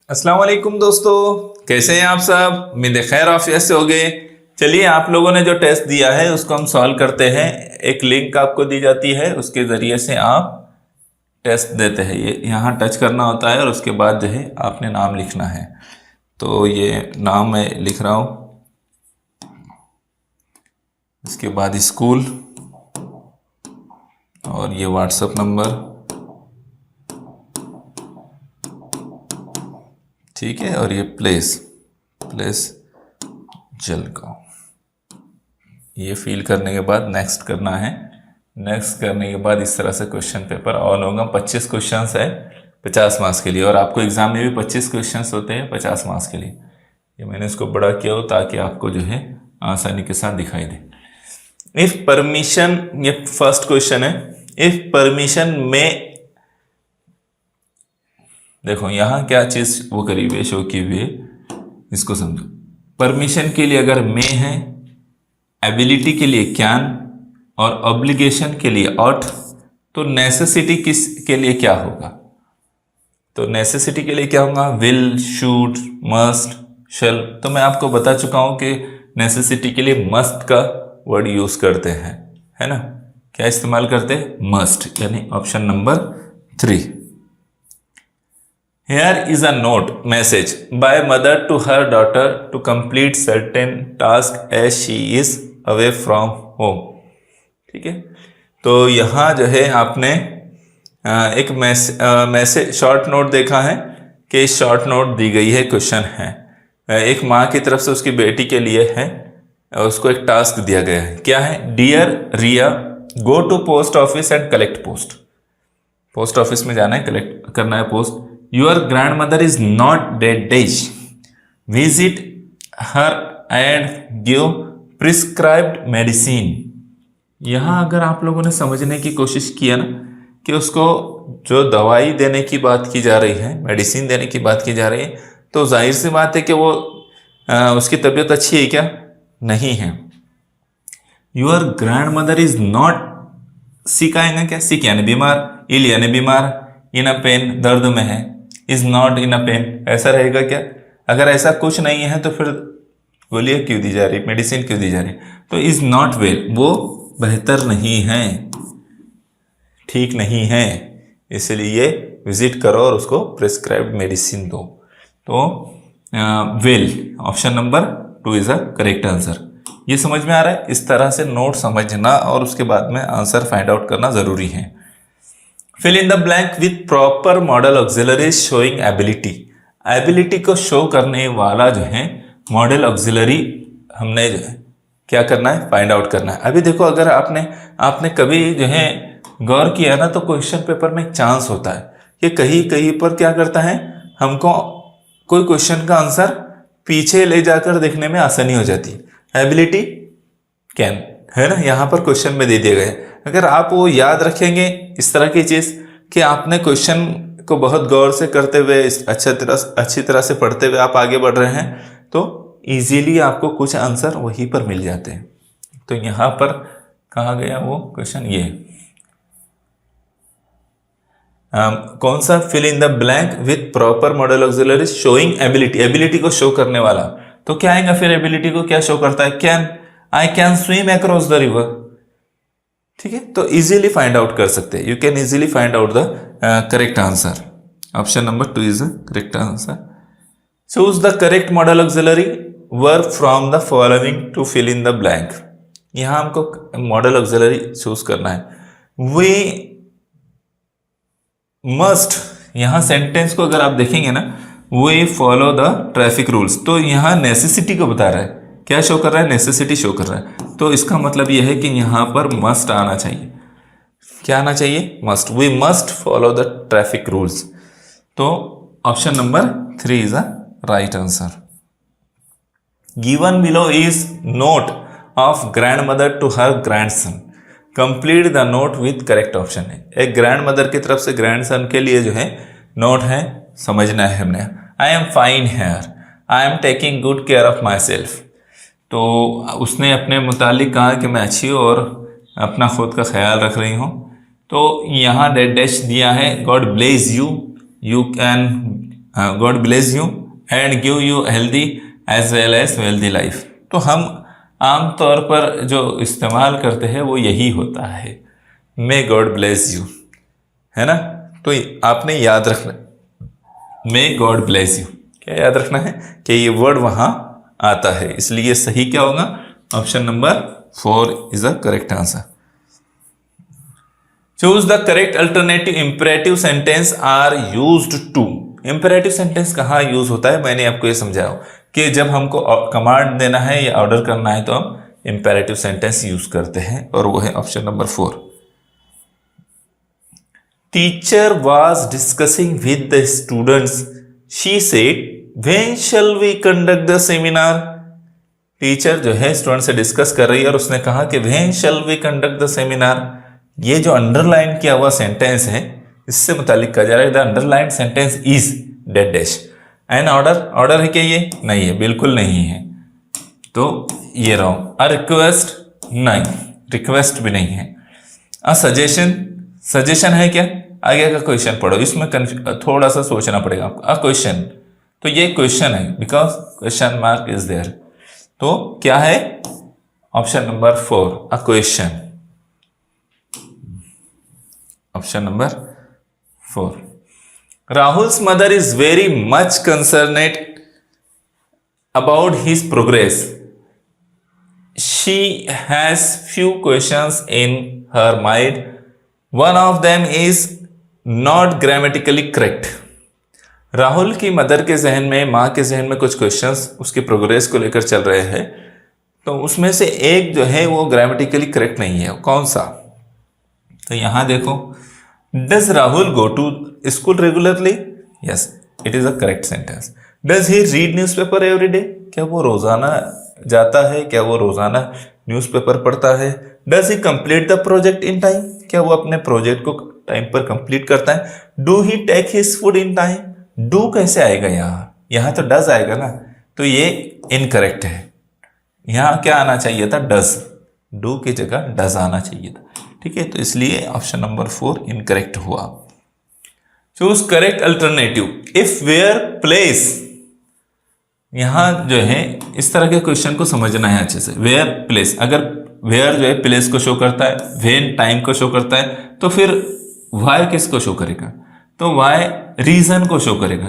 अस्सलाम वालेकुम दोस्तों, कैसे हैं आप सब। उम्मीद है खैर आफियत से होंगे। चलिए, आप लोगों ने जो टेस्ट दिया है उसको हम सॉल्व करते हैं। एक लिंक आपको दी जाती है, उसके ज़रिए से आप टेस्ट देते हैं। ये यहाँ टच करना होता है और उसके बाद जो है आपने नाम लिखना है। तो ये नाम मैं लिख रहा हूँ, इसके बाद स्कूल और ये व्हाट्सएप नंबर, ठीक है। और ये प्लेस जलगांव। ये फिल करने के बाद नेक्स्ट करना है। नेक्स्ट करने के बाद इस तरह से क्वेश्चन पेपर ऑन होगा। 25 क्वेश्चंस है 50 मार्क्स के लिए, और आपको एग्जाम में भी 25 क्वेश्चंस होते हैं 50 मार्क्स के लिए। ये मैंने इसको बड़ा किया हो ताकि आपको जो है आसानी के साथ दिखाई दे। इफ परमिशन, ये फर्स्ट क्वेश्चन है। इफ परमिशन में, देखो यहाँ क्या चीज वो करी हुई है, शो की हुई है, इसको समझो। परमिशन के लिए अगर में है, एबिलिटी के लिए कैन और ऑब्लिगेशन के लिए ऑट, तो नेसेसिटी किस के लिए क्या होगा? तो नेसेसिटी के लिए क्या होगा? विल, शुड, मस्ट, शैल। तो मैं आपको बता चुका हूं कि नेसेसिटी के लिए मस्ट का वर्ड यूज करते हैं, है ना। क्या इस्तेमाल करते हैं? मस्ट, यानी option number 3। Here is a note message by mother to her daughter to complete certain task as she is away from home। ठीक है, तो यहाँ जो है आपने एक मैसेज शॉर्ट नोट देखा है कि शॉर्ट नोट दी गई है, क्वेश्चन है, एक माँ की तरफ से उसकी बेटी के लिए है, उसको एक टास्क दिया गया है। क्या है? Dear Riya, go to post office and collect post. Post office में जाना है, कलेक्ट करना है post. Your grandmother is not dead age. Visit her and give prescribed medicine। यहाँ अगर आप लोगों ने समझने की कोशिश किया ना कि उसको जो दवाई देने की बात की जा रही है, मेडिसिन देने की बात की जा रही है, तो जाहिर सी बात है कि वो उसकी तबीयत अच्छी है क्या? नहीं है। Your grandmother is not sick आएगा क्या? sick यानी बीमार, ill यानी बीमार, इन अ पेन दर्द में है, is not in a pain ऐसा रहेगा क्या? अगर ऐसा कुछ नहीं है तो फिर गोलियां क्यों दी जा रही, मेडिसिन क्यों दी जा रही? तो इज नॉट वेल, वो बेहतर नहीं है, ठीक नहीं है, इसलिए विजिट करो और उसको प्रिस्क्राइब्ड मेडिसिन दो। तो well, option number 2 is a correct answer. ये समझ में आ रहा है? इस तरह से नोट समझना और उसके बाद में आंसर फाइंड आउट करना जरूरी है। Fill in the blank with proper model auxiliaries showing ability। Ability को शो करने वाला जो है मॉडल ऑक्सिलरी हमने जो है क्या करना है? फाइंड आउट करना है। अभी देखो, अगर आपने कभी जो है गौर किया ना, तो क्वेश्चन पेपर में एक चांस होता है कि कहीं कहीं पर क्या करता है, हमको कोई क्वेश्चन का आंसर पीछे ले जाकर देखने में आसानी हो जाती है। एबिलिटी कैन है ना, यहाँ पर क्वेश्चन में दे दिए गए। अगर आप वो याद रखेंगे इस तरह की चीज कि आपने क्वेश्चन को बहुत गौर से करते हुए, अच्छी तरह से पढ़ते हुए आप आगे बढ़ रहे हैं, तो इजीली आपको कुछ आंसर वहीं पर मिल जाते हैं। तो यहाँ पर कहा गया वो क्वेश्चन, ये कौन सा? Fill in the blank with proper modal auxiliary showing ability. Ability को शो करने वाला, तो क्या आएगा फिर? एबिलिटी को क्या शो करता है? Can, I can swim across the river. ठीक है, तो इजीली फाइंड आउट कर सकते हैं। You can easily find out the correct answer. Option number 2 is the correct answer. Choose the correct modal auxiliary verb from the following to fill in the blank. यहां हमको model auxiliary choose करना है। We must, यहां sentence को अगर आप देखेंगे ना, we follow the traffic rules, तो यहां नेसेसिटी को बता रहा है। क्या शो कर रहा है? नेसेसिटी शो कर रहा है। तो इसका मतलब यह है कि यहां पर मस्ट आना चाहिए। क्या आना चाहिए? Must. We must follow the traffic rules. तो option number 3 is a right answer. Given below is note of grandmother to her grandson. Complete the note with correct option है। एक ग्रैंड मदर की तरफ से grandson के लिए जो है नोट है, समझना है हमने। I am fine here, I am taking good care of myself. तो उसने अपने मुतालिक कहा कि मैं अच्छी और अपना खुद का ख्याल रख रही हूँ। तो यहाँ डैश दिया है, God bless you, you can God bless you and give you healthy as well as wealthy life. तो हम आमतौर पर जो इस्तेमाल करते हैं वो यही होता है, मे गॉड ब्लेस यू, है ना। तो आपने याद रखना, मे गॉड ब्लेस यू, क्या याद रखना है कि ये वर्ड वहाँ आता है, इसलिए सही क्या होगा, option number 4 is the correct answer. Choose the correct alternative imperative sentence are used to. Imperative sentence कहाँ यूज होता है, मैंने आपको ये समझाया कि जब हमको कमांड देना है या ऑर्डर करना है तो हम इंपेरेटिव सेंटेंस यूज करते हैं, और वो है option number 4। Teacher was discussing with the students, she said when shall we conduct the seminar. Teacher जो है स्टूडेंट से डिस्कस कर रही है और उसने कहा कि when shall we conduct the seminar. ये जो अंडरलाइन किया हुआ सेंटेंस है इससे मुतालिक कहा जा रहा है the underline sentence is dead dash. An order है क्या, ये नहीं है, बिल्कुल नहीं है, तो ये रॉन्ग। अ रिक्वेस्ट, नहीं, रिक्वेस्ट भी नहीं है। अ सजेशन है क्या, आगे का क्वेश्चन पढ़ो, इसमें थोड़ा सा सोचना पड़ेगा आपको। अ क्वेश्चन, तो ये क्वेश्चन है because question mark is there, तो क्या है option number 4 a question, option number 4। Rahul's mother is very much concerned about his progress. She has few questions in her mind. One of them is not grammatically correct. Rahul की mother के जहन में, माँ के जहन में कुछ क्वेश्चंस उसकी प्रोग्रेस को लेकर चल रहे हैं, तो उसमें से एक जो है वो ग्रामेटिकली करेक्ट नहीं है। कौन सा, तो यहां देखो, does Rahul go to school regularly, yes it is a correct sentence. Does he read newspaper every day, क्या वो रोजाना जाता है, क्या वो रोजाना न्यूज़पेपर पढ़ता है। Does he complete the project in time, क्या वो अपने प्रोजेक्ट को टाइम पर कंप्लीट करता है। Do he take his food in time, do कैसे आएगा यहाँ तो डज आएगा ना, तो ये इनकरेक्ट है। यहाँ क्या आना चाहिए था, डज, डू की जगह डज आना चाहिए था, ठीक है। तो इसलिए ऑप्शन नंबर 4 इनकरेक्ट हुआ। Choose correct alternative if where place. यहां जो है इस तरह के क्वेश्चन को समझना है अच्छे से। वेयर प्लेस, अगर वेयर जो है प्लेस को शो करता है, व्हेन टाइम को शो करता है, तो फिर वाई किसको शो करेगा, तो वाई रीजन को शो करेगा,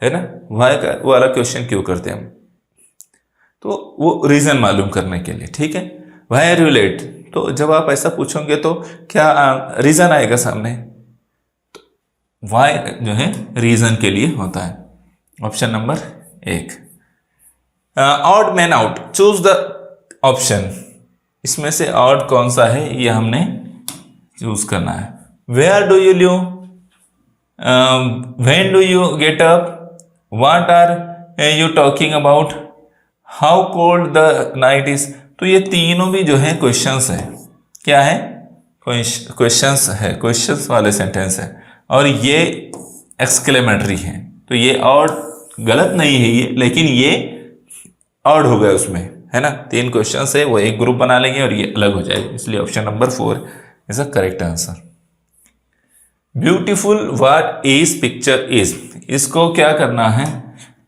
है ना। वाई का वाला क्वेश्चन क्यों करते हैं हम, तो वो रीजन मालूम करने के लिए, ठीक है। वाई आर यू लेट, तो जब आप ऐसा पूछोगे तो क्या रीजन आएगा सामने, तो वाई जो है रीजन के लिए होता है। Option number 1। Odd man out, choose the option, इसमें से ऑड कौन सा है ये हमने चूज करना है। Where do you live, when do you get up, what are you talking about, how cold the night is. तो ये तीनों भी जो है क्वेश्चंस है, क्या है, क्वेश्चंस है, क्वेश्चंस वाले सेंटेंस है, और ये एक्सक्लेमेटरी है। तो ये और गलत नहीं है ये, लेकिन ये ऑड हो गया उसमें, है ना। 3 क्वेश्चंस है, वो एक ग्रुप बना लेंगे और ये अलग हो जाएगा, इसलिए option number 4 is a correct answer. Beautiful what is picture is, इसको क्या करना है,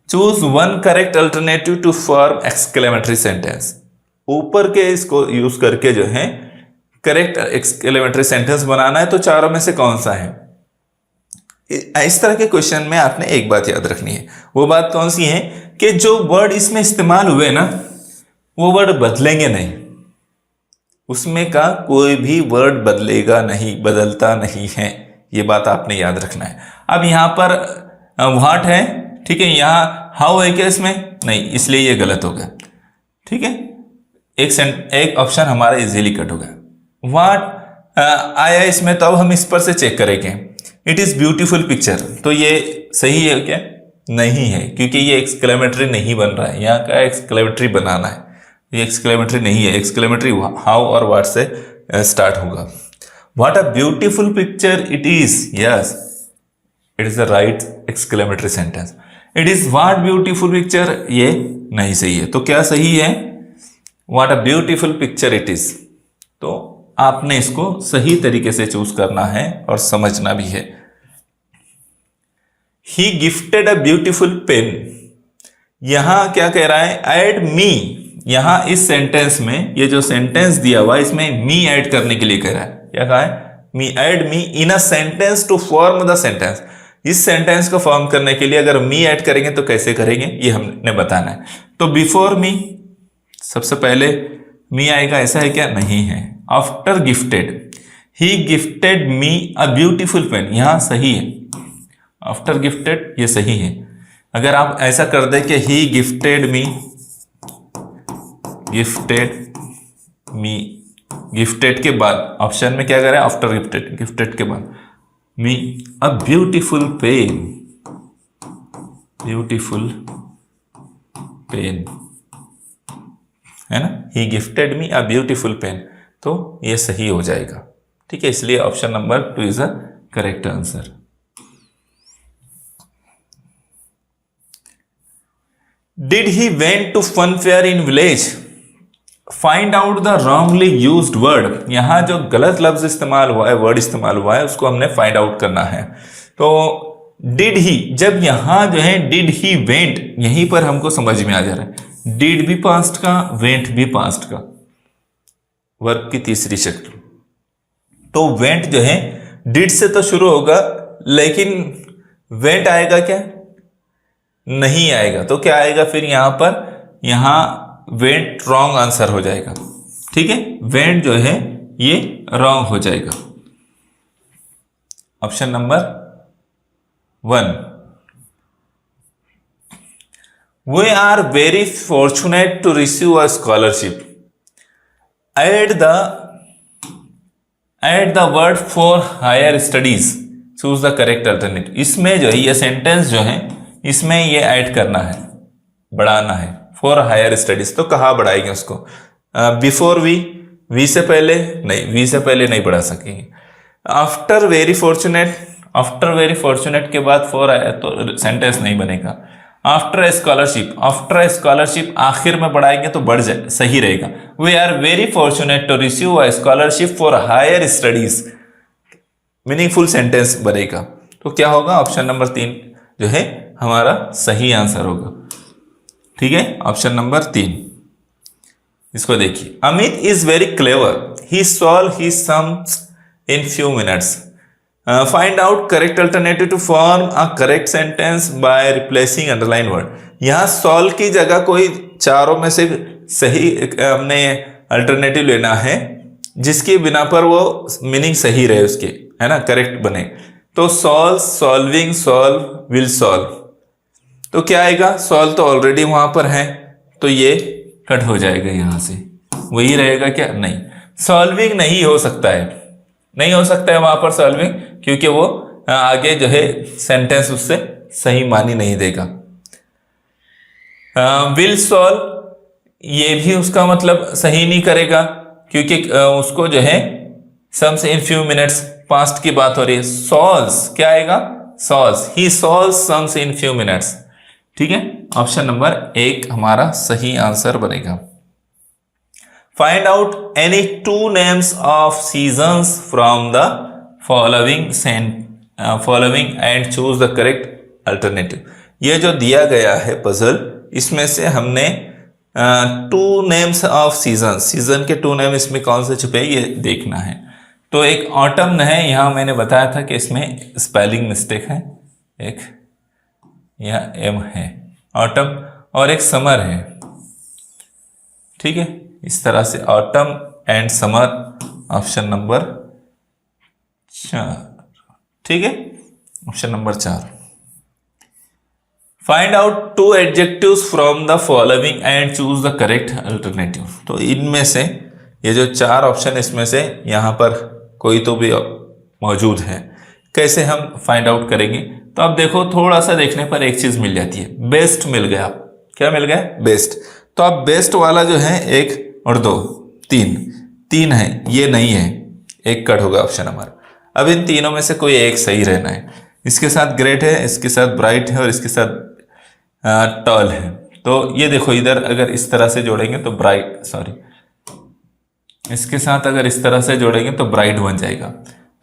choose one correct alternative to form exclamatory sentence. ऊपर के इसको यूज करके जो है करेक्ट एक्सक्लेमेटरी सेंटेंस बनाना है, तो चारों में से कौन सा है। इस तरह के क्वेश्चन में आपने एक बात याद रखनी है, वो बात कौन सी है कि जो वर्ड इसमें इस्तेमाल हुए ना वो वर्ड बदलेंगे नहीं, उसमें का कोई भी वर्ड बदलेगा नहीं, बदलता नहीं है, ये बात आपने याद रखना है। अब यहां पर व्हाट है, ठीक है, यहां हाउ है क्या इसमें, नहीं, इसलिए ये गलत हो गया, ठीक है। एक ऑप्शन हमारा इजीली कट हो गया। व्हाट आया इसमें, तो अब हम इस पर से चेक करेंगे। इट इज ब्यूटीफुल पिक्चर, तो ये सही है क्या, नहीं है, क्योंकि ये एक्सक्लेमेटरी नहीं बन रहा है, यहाँ का एक्सक्लेमेटरी बनाना है, ये एक्सक्लेमेटरी नहीं है। एक्सक्लेमेटरी हाउ और व्हाट से स्टार्ट होगा। What a beautiful picture it is, yes it is the right exclamatory sentence. It is what beautiful picture, ये नहीं सही है, तो क्या सही है, what a beautiful picture it is. तो आपने इसको सही तरीके से चूज करना है और समझना भी है। ही गिफ्टेड अ ब्यूटीफुल पेन। यहां क्या कह रहा है, ऐड मी। यहां इस सेंटेंस में, ये जो सेंटेंस दिया हुआ है इसमें मी ऐड करने के लिए कह रहा है। क्या कहा है, me, add me in a sentence to form the sentence. इस सेंटेंस को फॉर्म करने के लिए अगर मी ऐड करेंगे तो कैसे करेंगे ये हमने बताना है। तो बिफोर मी, सबसे पहले मी आएगा, ऐसा है क्या, नहीं है। After gifted, he gifted me a beautiful pen, यहां सही है। आफ्टर गिफ्टेड ये सही है। अगर आप ऐसा कर दे कि ही गिफ्टेड मी, गिफ्टेड के बाद ऑप्शन में क्या करें, आफ्टर गिफ्टेड, गिफ्टेड के बाद मी अ ब्यूटीफुल पेन, है ना, he gifted me a beautiful pen, तो ये सही हो जाएगा। ठीक है, इसलिए option number 2 is a correct answer. Did he went to fun fair in village, find out the wrongly used word. यहां जो गलत लफ्ज इस्तेमाल हुआ है, वर्ड इस्तेमाल हुआ है, उसको हमने फाइंड आउट करना है। तो डिड ही, जब यहां जो है डिड ही वेंट, यहीं पर हमको समझ में आ जा रहा है, डिड भी पास्ट का, वेंट भी पास्ट का, वर्ब की तीसरी शक्ल। तो वेंट जो है डिड से तो शुरू होगा, लेकिन वेंट आएगा क्या, नहीं आएगा। तो क्या आएगा फिर यहां पर, यहां वेंट रॉन्ग आंसर हो जाएगा। ठीक है, वेंट जो है ये रॉन्ग हो जाएगा। Option number 1। We are very fortunate to receive a scholarship, add the word for higher studies, choose the correct alternative. इसमें जो है ये सेंटेंस जो है इसमें ये ऐड करना है, बढ़ाना है, फॉर हायर स्टडीज। तो कहाँ बढ़ाएंगे उसको, बिफोर वी से पहले नहीं, वी से पहले नहीं बढ़ा सकेंगे। आफ्टर वेरी फॉर्चुनेट के बाद फॉर आया तो सेंटेंस नहीं बनेगा। आफ्टर स्कॉलरशिप आखिर में बढ़ाएंगे तो बढ़ जाए, सही रहेगा। We are very fortunate to receive a scholarship for higher studies, meaningful sentence बनेगा। तो क्या होगा, ऑप्शन नंबर 3 जो है हमारा सही आंसर होगा। ठीक है, ऑप्शन नंबर 3। इसको देखिए, Amit is very clever, he solve his sums in few minutes, find out correct alternative to form a correct sentence by replacing underline word. यहां सॉल्व की जगह कोई चारों में से सही हमने अल्टरनेटिव लेना है जिसके बिना पर वो मीनिंग सही रहे उसके, है ना, करेक्ट बने। तो solve, solving, solve, will solve. तो क्या आएगा, सॉल्व तो ऑलरेडी वहां पर है तो ये कट हो जाएगा, यहां से वही रहेगा क्या, नहीं। सॉल्विंग नहीं हो सकता है, नहीं हो सकता है वहां पर सॉल्विंग, क्योंकि वो आगे जो है सेंटेंस उससे सही मानी नहीं देगा। विल सॉल्व, ये भी उसका मतलब सही नहीं करेगा, क्योंकि उसको जो है sums in few minutes, past की बात हो रही है। सॉल्व्स क्या आएगा, solves, he solves sums in few minutes. ठीक है, ऑप्शन नंबर 1 हमारा सही आंसर बनेगा। Find out any 2 names of seasons from the following and choose the correct alternative. ये जो दिया गया है पजल, इसमें से हमने 2 नेम्स ऑफ सीजन के 2 नेम इसमें कौन से छुपे ये देखना है। तो एक ऑटम है, यहां मैंने बताया था कि इसमें स्पेलिंग मिस्टेक है, एक यह एम है ऑटम, और एक समर है। ठीक है, इस तरह से autumn and summer, option number 4। ठीक है, option number 4। Find out 2 adjectives from the following and choose the correct alternative. तो इनमें से ये जो 4 ऑप्शन, इसमें से यहां पर कोई तो भी मौजूद है। कैसे हम फाइंड आउट करेंगे, तो अब देखो थोड़ा सा देखने पर एक चीज मिल जाती है, बेस्ट मिल गया। क्या मिल गया, बेस्ट। तो अब बेस्ट वाला जो है 1 और 2, 3 है, ये नहीं है, एक कट होगा ऑप्शन हमारा। अब इन तीनों में से कोई एक सही रहना है। इसके साथ ग्रेट है, इसके साथ ब्राइट है, और इसके साथ टॉल है। तो ये देखो इधर अगर इस तरह से जोड़ेंगे तो ब्राइट, सॉरी, इसके साथ अगर इस तरह से जोड़ेंगे तो ब्राइट बन जाएगा।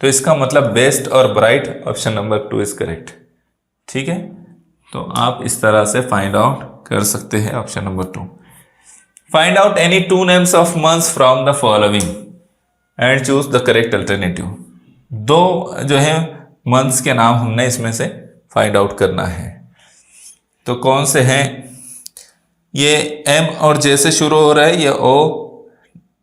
तो इसका मतलब बेस्ट और bright, option number 2 is correct. ठीक है, तो आप इस तरह से फाइंड आउट कर सकते हैं। Option number 2, find out any 2 names of months from the following and choose the correct alternative. 2 जो है मंथ्स के नाम हमने इसमें से फाइंड आउट करना है। तो कौन से हैं? ये एम और जे से शुरू हो रहा है, ये ओ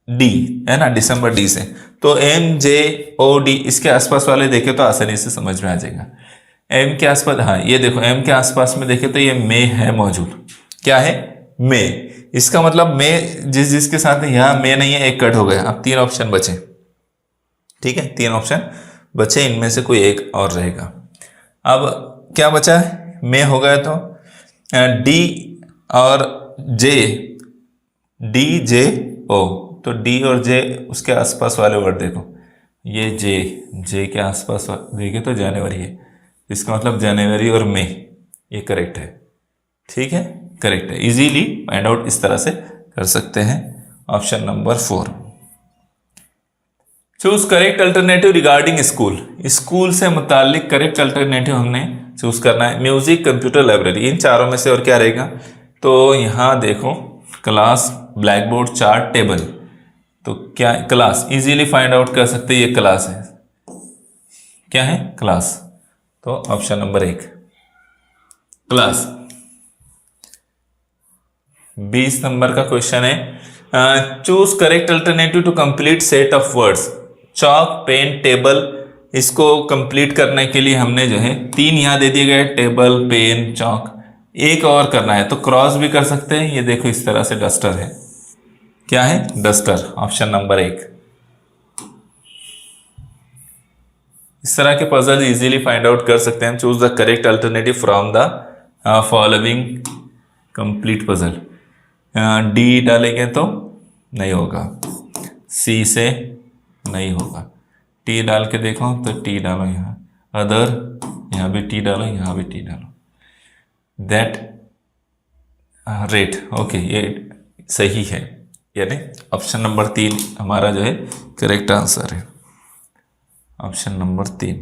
डी है ना, दिसंबर डी से। तो एम जे ओ डी इसके आसपास वाले देखे तो आसानी से समझ में आ जाएगा। एम के आसपास, हाँ ये देखो एम के आसपास में देखे तो ये मे है मौजूद। क्या है? मे। इसका मतलब मे जिसके साथ है, यहाँ मे नहीं है, एक कट हो गया। अब 3 ऑप्शन बचे। ठीक है, 3 ऑप्शन बचे, इनमें से कोई एक और रहेगा। अब क्या बचा है? मे हो गया तो डी और जे, डी जे ओ। तो डी और जे उसके आसपास वाले वर्ड देखो, ये जे के आसपास देखे तो जनवरी है, इसका मतलब जनवरी और मई, ये करेक्ट है। ठीक है, करेक्ट है। इजीली फाइंड आउट इस तरह से कर सकते हैं। Option number 4, choose correct alternative regarding school. School से मुतालिक करेक्ट अल्टरनेटिव हमने चूज करना है। म्यूजिक, कंप्यूटर, लाइब्रेरी, इन चारों में से और क्या रहेगा? तो यहाँ देखो class, black board, chart, table. तो क्या क्लास इजीली फाइंड आउट कर सकते हैं, ये क्लास है। क्या है? क्लास। तो ऑप्शन नंबर 1 क्लास। 20 नंबर का क्वेश्चन है, choose correct alternative to complete set of words. Chalk, pen, table, इसको कंप्लीट करने के लिए हमने जो है 3 यहाँ दे दिए गए, टेबल, पेन, चॉक। एक और करना है तो क्रॉस भी कर सकते हैं। ये देखो इस तरह से डस्टर है। क्या है? डस्टर। Option number 1। इस तरह के पजल इजीली फाइंड आउट कर सकते हैं। Choose the correct alternative from the following complete puzzle. D डालेंगे तो नहीं होगा, सी से नहीं होगा, टी डाल के देखो तो टी डालो, यहाँ अदर, यहाँ भी टी डालो, यहाँ भी टी डालो, दैट, रेट। ओके, ये सही है, यानी ऑप्शन नंबर 3 हमारा जो है करेक्ट आंसर है। Option number 3।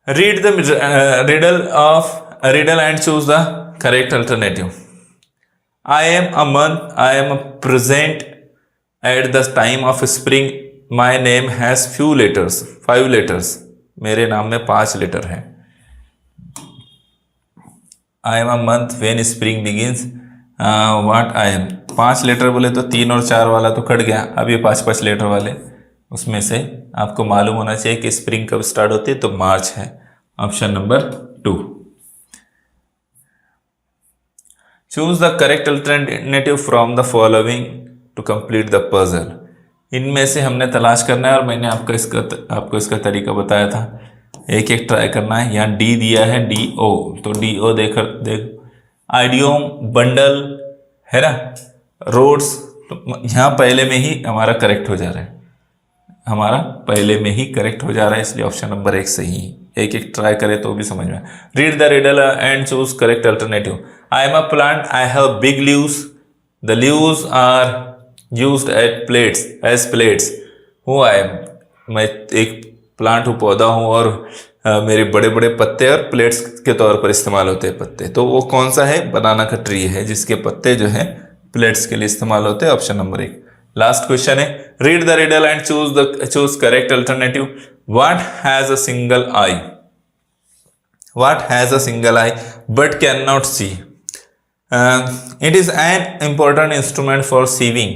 Read the riddle and choose the correct alternative. I am a month, I am a present at the time of spring, my name has few letters, 5 letters, मेरे नाम में 5 letter हैं। I am a month when spring begins, what I am, 5 letter बोले तो 3 और 4 वाला तो cut गया। अब ये 5-5 लेटर वाले, उसमें से आपको मालूम होना चाहिए कि स्प्रिंग कब स्टार्ट होती है, तो मार्च है। Option number 2। Choose the correct alternative from the following to complete the puzzle. इनमें से हमने तलाश करना है और मैंने आपको इसका तरीका बताया था। एक एक ट्राई करना है। यहाँ डी दिया है, डी ओ, तो डी ओ देख आइडियोम, बंडल है ना, रोड्स। तो यहाँ पहले में ही हमारा करेक्ट हो जा रहा है, हमारा पहले में ही करेक्ट हो जा रहा है, इसलिए ऑप्शन नंबर 1 सही है। एक एक ट्राई करें तो भी समझ में। Read the riddle and choose correct alternative. I am a plant, I have big leaves, the leaves are used at plates as plates. Who I am, मैं एक प्लांट हूँ, पौधा हूँ, और मेरे बड़े बड़े पत्ते और प्लेट्स के तौर पर इस्तेमाल होते हैं पत्ते। तो वो कौन सा है? बनाना का ट्री है, जिसके पत्ते जो है प्लेट्स के लिए इस्तेमाल होते हैं। Option number 1। लास्ट क्वेश्चन है, read the riddle and choose correct alternative. What has a single eye, what has a single eye but can not see, it is an important instrument for sewing.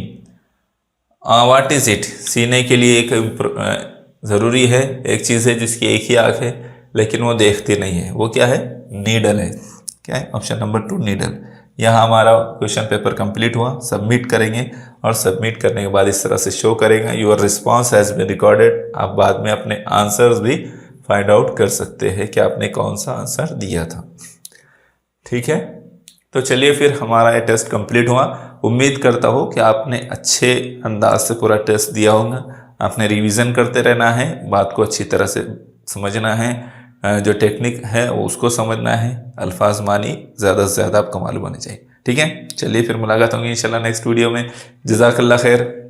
What is it, सीने के लिए एक जरूरी है, एक चीज है जिसकी एक ही आंख है लेकिन वो देखती नहीं है। वो क्या है? नीडल है। क्या है? Option number 2 needle. यहाँ हमारा क्वेश्चन पेपर कंप्लीट हुआ। सबमिट करेंगे और सबमिट करने के बाद इस तरह से शो करेगा, your response has been recorded. आप बाद में अपने आंसर्स भी फाइंड आउट कर सकते हैं कि आपने कौन सा आंसर दिया था। ठीक है, तो चलिए फिर हमारा ये टेस्ट कंप्लीट हुआ। उम्मीद करता हूँ कि आपने अच्छे अंदाज से पूरा टेस्ट दिया होगा। आपने रिवीजन करते रहना है, बात को अच्छी तरह से समझना है, जो टेक्निक है वो उसको समझना है, अल्फाज मानी ज़्यादा से ज़्यादा आपको मालूम होने चाहिए। ठीक है, चलिए फिर मुलाकात होंगी इंशाल्लाह नेक्स्ट वीडियो में। जज़ाकल्लाह खैर।